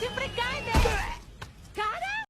siempre cae de... ¿Cara?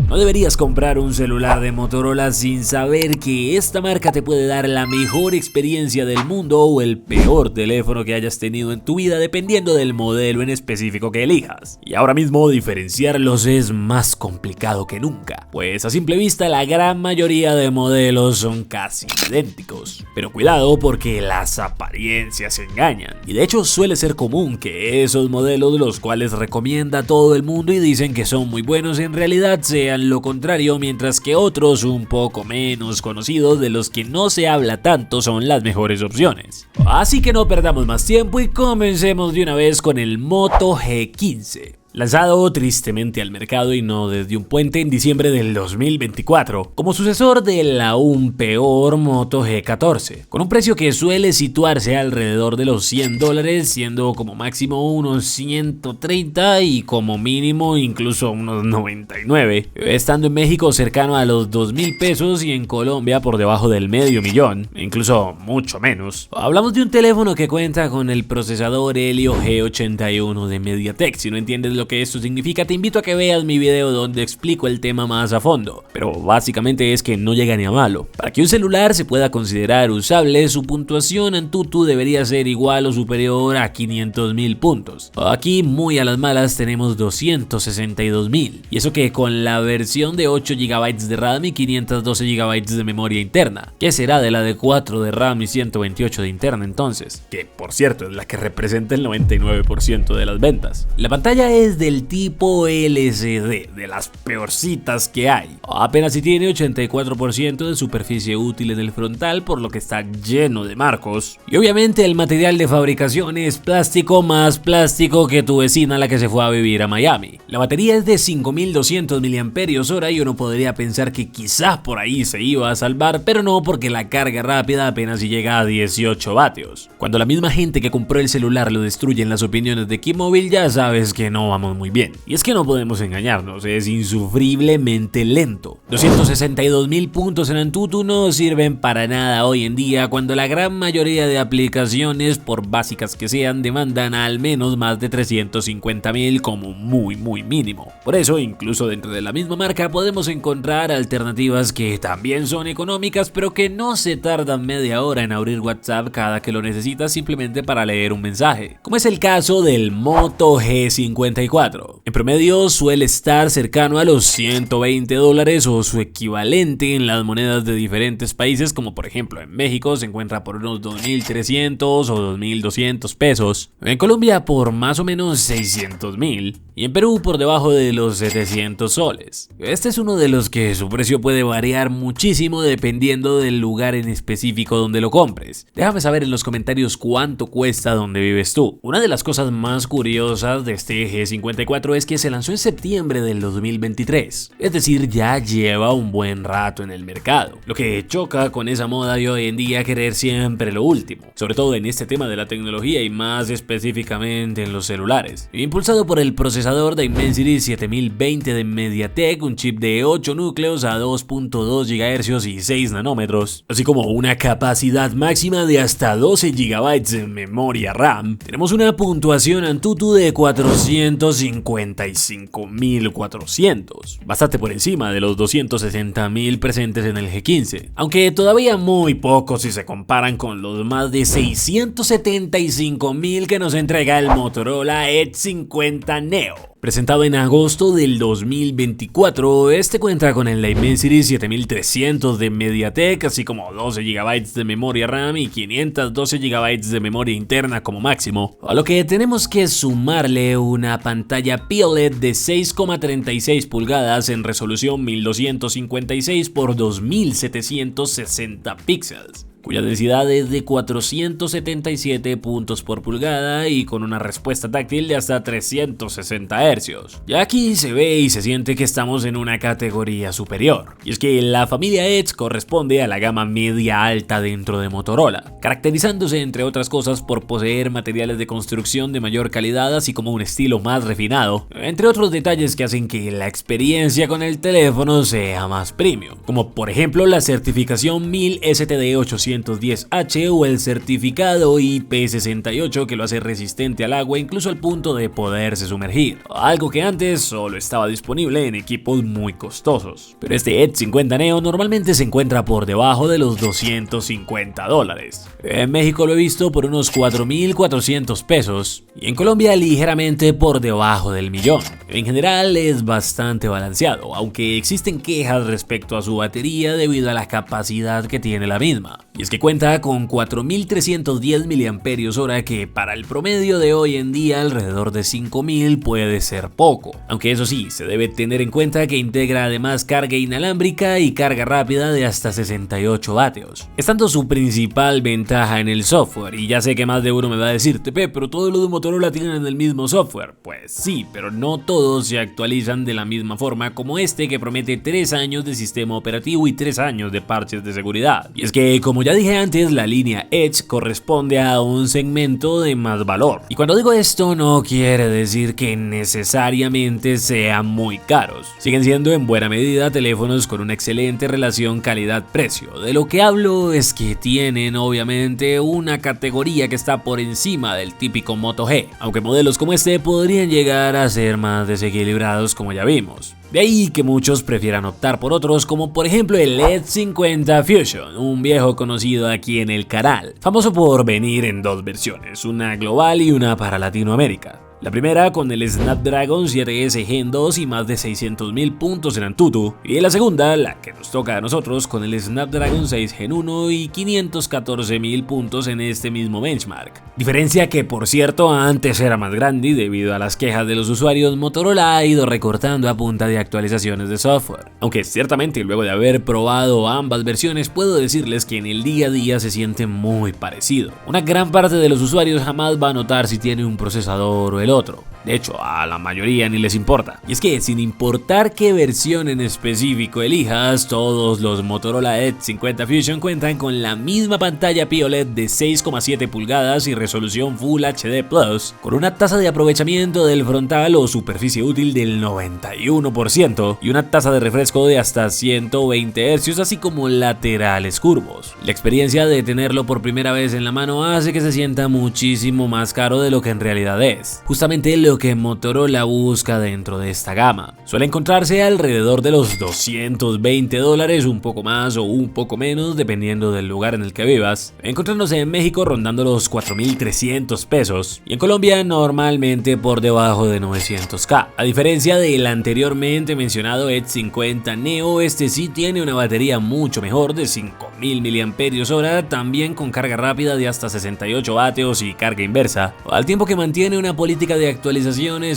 No deberías comprar un celular de Motorola sin saber que esta marca te puede dar la mejor experiencia del mundo o el peor teléfono que hayas tenido en tu vida dependiendo del modelo en específico que elijas. Y ahora mismo diferenciarlos es más complicado que nunca, pues a simple vista la gran mayoría de modelos son casi idénticos. Pero cuidado porque las apariencias engañan, y de hecho suele ser común que esos modelos los cuales recomienda todo el mundo y dicen que son muy buenos en realidad sean lo contrario, mientras que otros un poco menos conocidos de los que no se habla tanto son las mejores opciones. Así que no perdamos más tiempo y comencemos de una vez con el Moto G15. Lanzado tristemente al mercado y no desde un puente en diciembre del 2024, como sucesor de la aún peor Moto G14, con un precio que suele situarse alrededor de los $100, siendo como máximo unos 130 y como mínimo incluso unos 99, estando en México cercano a los 2.000 pesos y en Colombia por debajo del $500,000, incluso mucho menos. Hablamos de un teléfono que cuenta con el procesador Helio G81 de MediaTek. Si no entiendes lo que esto significa, te invito a que veas mi video donde explico el tema más a fondo, pero básicamente es que no llega ni a malo. Para que un celular se pueda considerar usable, su puntuación AnTuTu debería ser igual o superior a 500.000 puntos. Aquí muy a las malas tenemos 262.000, y eso que con la versión de 8 GB de RAM y 512 GB de memoria interna. ¿Qué será de la de 4 de RAM y 128 de interna entonces? Que por cierto es la que representa el 99% de las ventas. La pantalla es del tipo LCD, de las peorcitas que hay. Apenas si tiene 84% de superficie útil en el frontal, por lo que está lleno de marcos. Y obviamente el material de fabricación es plástico, más plástico que tu vecina la que se fue a vivir a Miami. La batería es de 5200 mAh y uno podría pensar que quizás por ahí se iba a salvar, pero no, porque la carga rápida apenas si llega a 18 vatios. Cuando la misma gente que compró el celular lo destruye en las opiniones de Keymobil, ya sabes que no vamos muy bien. Y es que no podemos engañarnos, es insufriblemente lento. 262.000 puntos en AnTuTu no sirven para nada hoy en día, cuando la gran mayoría de aplicaciones, por básicas que sean, demandan al menos más de 350.000 como muy mínimo. Por eso, incluso dentro de la misma marca podemos encontrar alternativas que también son económicas, pero que no se tardan media hora en abrir WhatsApp cada que lo necesitas simplemente para leer un mensaje, como es el caso del Moto G54. En promedio suele estar cercano a los $120 o su equivalente en las monedas de diferentes países, como por ejemplo en México se encuentra por unos 2.300 o 2.200 pesos, en Colombia por más o menos 600.000 y en Perú por debajo de los 700 soles. Este es uno de los que su precio puede variar muchísimo dependiendo del lugar en específico donde lo compres. Déjame saber en los comentarios cuánto cuesta donde vives tú. Una de las cosas más curiosas de este G54 es que se lanzó en septiembre del 2023, es decir, ya lleva un buen rato en el mercado, lo que choca con esa moda de hoy en día querer siempre lo último, sobre todo en este tema de la tecnología y más específicamente en los celulares. Impulsado por el procesador Dimensity 7020 de MediaTek, un chip de 8 núcleos a 2.2 GHz y 6 nanómetros, así como una capacidad máxima de hasta 12 GB de memoria RAM, tenemos una puntuación AnTuTu de 455.400, bastante por encima de los 260.000 presentes en el G15, aunque todavía muy pocos si se comparan con los más de 675.000 que nos entrega el Motorola Edge 50 Neo. Presentado en agosto del 2024, este cuenta con el Dimensity 7300 de MediaTek, así como 12 GB de memoria RAM y 512 GB de memoria interna como máximo, a lo que tenemos que sumarle una pantalla PIOLED de 6,36 pulgadas en resolución 1256 por 2760 píxeles, cuya densidad es de 477 puntos por pulgada y con una respuesta táctil de hasta 360 GHz. Ya aquí se ve y se siente que estamos en una categoría superior. Y es que la familia Edge corresponde a la gama media alta dentro de Motorola, caracterizándose entre otras cosas por poseer materiales de construcción de mayor calidad así como un estilo más refinado, entre otros detalles que hacen que la experiencia con el teléfono sea más premium, como por ejemplo la certificación 1000 STD810H o el certificado IP68 que lo hace resistente al agua incluso al punto de poderse sumergir, algo que antes solo estaba disponible en equipos muy costosos. Pero este Edge 50 Neo normalmente se encuentra por debajo de los $250. En México lo he visto por unos 4.400 pesos y en Colombia ligeramente por debajo del millón. En general es bastante balanceado, aunque existen quejas respecto a su batería debido a la capacidad que tiene la misma. Y es que cuenta con 4.310 mAh que para el promedio de hoy en día alrededor de 5.000 puede ser poco. Aunque eso sí, se debe tener en cuenta que integra además carga inalámbrica y carga rápida de hasta 68 vatios, estando su principal ventaja en el software. Y ya sé que más de uno me va a decir, Tepe, pero todos los de Motorola tienen el mismo software. Pues sí, pero no todos se actualizan de la misma forma como este que promete 3 años de sistema operativo y 3 años de parches de seguridad. Y es que como ya dije antes, la línea Edge corresponde a un segmento de más valor. Y cuando digo esto no quiere decir que necesariamente sean muy caros. Siguen siendo en buena medida teléfonos con una excelente relación calidad-precio. De lo que hablo es que tienen obviamente una categoría que está por encima del típico Moto G, aunque modelos como este podrían llegar a ser más desequilibrados como ya vimos. De ahí que muchos prefieran optar por otros como por ejemplo el Edge 50 Fusion, un viejo conocido aquí en el canal, famoso por venir en dos versiones, una global y una para Latinoamérica. La primera con el Snapdragon 7S Gen 2 y más de 600.000 puntos en Antutu, y la segunda, la que nos toca a nosotros, con el Snapdragon 6 Gen 1 y 514.000 puntos en este mismo benchmark. Diferencia que por cierto antes era más grande y debido a las quejas de los usuarios Motorola ha ido recortando a punta de actualizaciones de software. Aunque ciertamente luego de haber probado ambas versiones puedo decirles que en el día a día se siente muy parecido. Una gran parte de los usuarios jamás va a notar si tiene un procesador o el otro. De hecho, a la mayoría ni les importa. Y es que sin importar qué versión en específico elijas, todos los Motorola Edge 50 Fusion cuentan con la misma pantalla PIOLED de 6,7 pulgadas y resolución Full HD Plus, con una tasa de aprovechamiento del frontal o superficie útil del 91% y una tasa de refresco de hasta 120 Hz, así como laterales curvos. La experiencia de tenerlo por primera vez en la mano hace que se sienta muchísimo más caro de lo que en realidad es. Justamente lo que Motorola busca dentro de esta gama. Suele encontrarse alrededor de los $220, un poco más o un poco menos dependiendo del lugar en el que vivas, encontrándose en México rondando los 4.300 pesos y en Colombia normalmente por debajo de 900k. A diferencia del anteriormente mencionado Edge 50 Neo, este sí tiene una batería mucho mejor de 5.000 mAh, también con carga rápida de hasta 68 vatios y carga inversa, al tiempo que mantiene una política de actualizaciones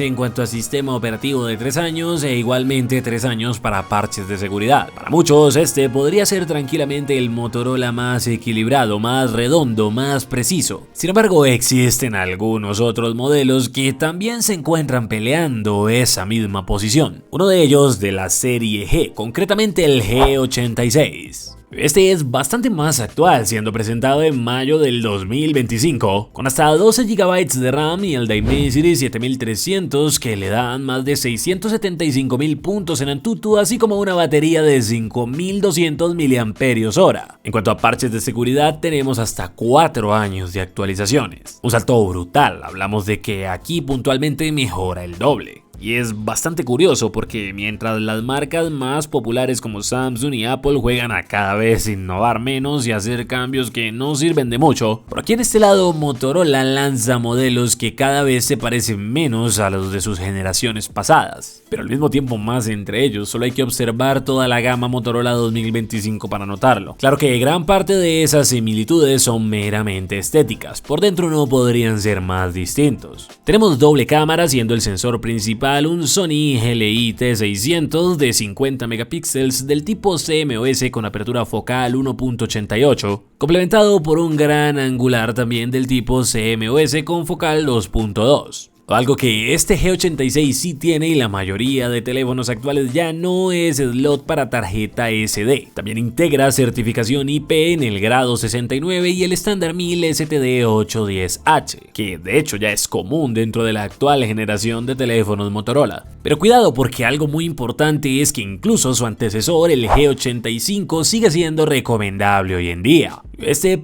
en cuanto a sistema operativo de 3 años e igualmente 3 años para parches de seguridad. Para muchos este podría ser tranquilamente el Motorola más equilibrado, más redondo, más preciso. Sin embargo, existen algunos otros modelos que también se encuentran peleando esa misma posición. Uno de ellos de la serie G, concretamente el G86. Este es bastante más actual, siendo presentado en mayo del 2025, con hasta 12 GB de RAM y el Dimensity 7300 que le dan más de 675.000 puntos en Antutu, así como una batería de 5.200 mAh. En cuanto a parches de seguridad, tenemos hasta 4 años de actualizaciones. Un salto brutal, hablamos de que aquí puntualmente mejora el doble. Y es bastante curioso porque mientras las marcas más populares como Samsung y Apple juegan a cada vez innovar menos y hacer cambios que no sirven de mucho, por aquí en este lado Motorola lanza modelos que cada vez se parecen menos a los de sus generaciones pasadas, pero al mismo tiempo más entre ellos. Solo hay que observar toda la gama Motorola 2025 para notarlo. Claro que gran parte de esas similitudes son meramente estéticas, por dentro no podrían ser más distintos. Tenemos doble cámara, siendo el sensor principal un Sony GLI T600 de 50 megapíxeles del tipo CMOS con apertura focal 1.88, complementado por un gran angular también del tipo CMOS con focal 2.2. Algo que este G86 sí tiene y la mayoría de teléfonos actuales ya no es slot para tarjeta SD. También integra certificación IP en el grado 69 y el estándar 1000 STD810H, que de hecho ya es común dentro de la actual generación de teléfonos Motorola. Pero cuidado, porque algo muy importante es que incluso su antecesor, el G85, sigue siendo recomendable hoy en día.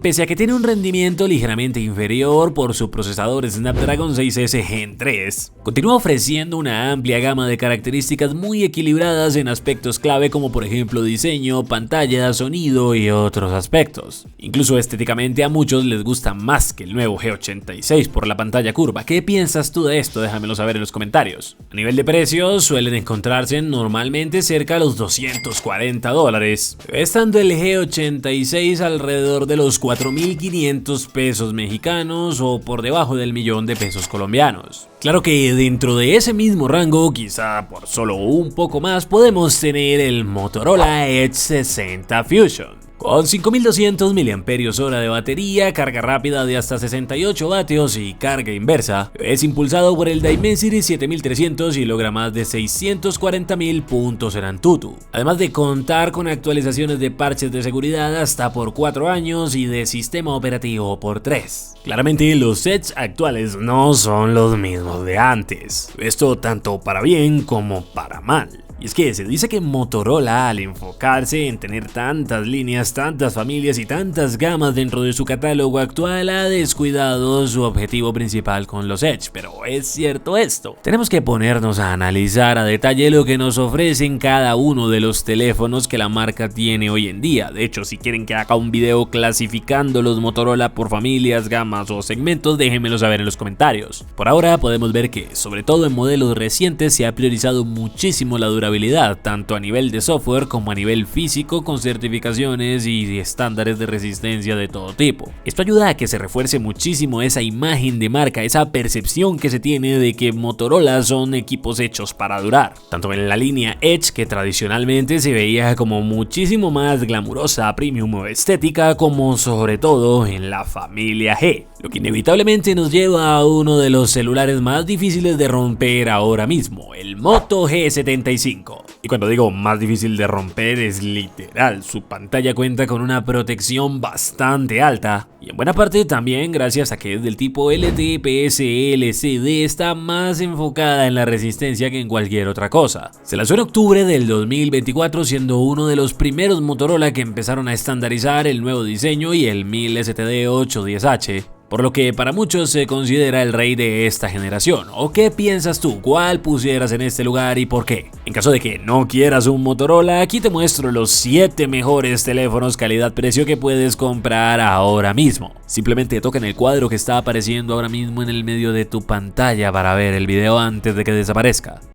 Pese a que tiene un rendimiento ligeramente inferior por su procesador Snapdragon 6S Gen 3, continúa ofreciendo una amplia gama de características muy equilibradas en aspectos clave como por ejemplo diseño, pantalla, sonido y otros aspectos. Incluso estéticamente a muchos les gusta más que el nuevo G86 por la pantalla curva. ¿Qué piensas tú de esto? Déjamelo saber en los comentarios. A nivel de precios suelen encontrarse normalmente cerca de los $240, estando el G86 alrededor de los 4.500 pesos mexicanos o por debajo del $1.000.000 colombianos. Claro que dentro de ese mismo rango, quizá por solo un poco más, podemos tener el Motorola Edge 60 Fusion. Con 5200 mAh de batería, carga rápida de hasta 68 vatios y carga inversa, es impulsado por el Dimensity 7300 y logra más de 640.000 puntos en Antutu. Además de contar con actualizaciones de parches de seguridad hasta por 4 años y de sistema operativo por 3. Claramente los Edge actuales no son los mismos de antes, esto tanto para bien como para mal. Y es que se dice que Motorola, al enfocarse en tener tantas líneas, tantas familias y tantas gamas dentro de su catálogo actual, ha descuidado su objetivo principal con los Edge. Pero ¿es cierto esto? Tenemos que ponernos a analizar a detalle lo que nos ofrecen cada uno de los teléfonos que la marca tiene hoy en día. De hecho, si quieren que haga un video clasificando los Motorola por familias, gamas o segmentos, déjenmelo saber en los comentarios. Por ahora podemos ver que, sobre todo en modelos recientes, se ha priorizado muchísimo la durabilidad, tanto a nivel de software como a nivel físico, con certificaciones y estándares de resistencia de todo tipo. Esto ayuda a que se refuerce muchísimo esa imagen de marca, esa percepción que se tiene de que Motorola son equipos hechos para durar, tanto en la línea Edge, que tradicionalmente se veía como muchísimo más glamurosa, premium o estética, como sobre todo en la familia G, lo que inevitablemente nos lleva a uno de los celulares más difíciles de romper ahora mismo, el Moto G75. Y cuando digo más difícil de romper es literal, su pantalla cuenta con una protección bastante alta y en buena parte también gracias a que es del tipo LTPS-LCD, está más enfocada en la resistencia que en cualquier otra cosa. Se lanzó en octubre del 2024, siendo uno de los primeros Motorola que empezaron a estandarizar el nuevo diseño y el 1000 STD810H. Por lo que para muchos se considera el rey de esta generación. ¿O qué piensas tú? ¿Cuál pusieras en este lugar y por qué? En caso de que no quieras un Motorola, aquí te muestro los 7 mejores teléfonos calidad-precio que puedes comprar ahora mismo. Simplemente toca en el cuadro que está apareciendo ahora mismo en el medio de tu pantalla para ver el video antes de que desaparezca.